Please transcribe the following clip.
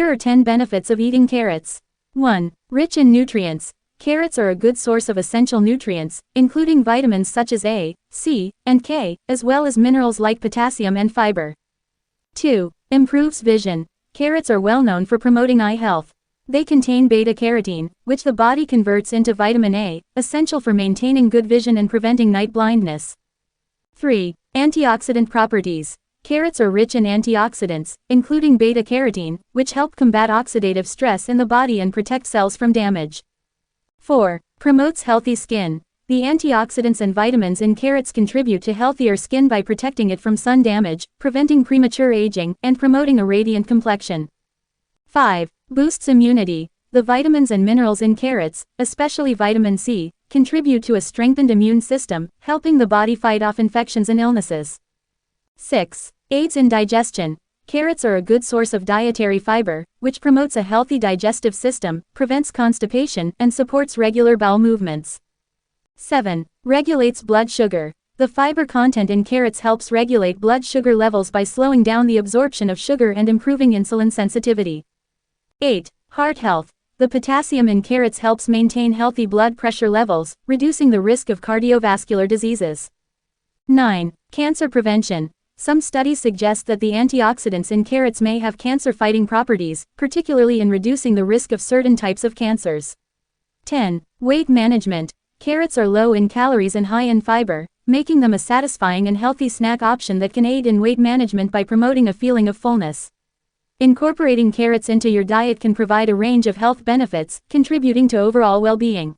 Here are 10 benefits of eating carrots. 1. Rich in nutrients. Carrots are a good source of essential nutrients, including vitamins such as A, C, and K, as well as minerals like potassium and fiber. 2. Improves vision. Carrots are well known for promoting eye health. They contain beta-carotene, which the body converts into vitamin A, essential for maintaining good vision and preventing night blindness. 3. Antioxidant properties. Carrots are rich in antioxidants, including beta-carotene, which help combat oxidative stress in the body and protect cells from damage. 4. Promotes healthy skin. The antioxidants and vitamins in carrots contribute to healthier skin by protecting it from sun damage, preventing premature aging, and promoting a radiant complexion. 5. Boosts immunity. The vitamins and minerals in carrots, especially vitamin C, contribute to a strengthened immune system, helping the body fight off infections and illnesses. 6. Aids in digestion. Carrots are a good source of dietary fiber, which promotes a healthy digestive system, prevents constipation, and supports regular bowel movements. 7. Regulates blood sugar. The fiber content in carrots helps regulate blood sugar levels by slowing down the absorption of sugar and improving insulin sensitivity. 8. Heart health. The potassium in carrots helps maintain healthy blood pressure levels, reducing the risk of cardiovascular diseases. 9. Cancer prevention. Some studies suggest that the antioxidants in carrots may have cancer-fighting properties, particularly in reducing the risk of certain types of cancers. 10. Weight management. Carrots are low in calories and high in fiber, making them a satisfying and healthy snack option that can aid in weight management by promoting a feeling of fullness. Incorporating carrots into your diet can provide a range of health benefits, contributing to overall well-being.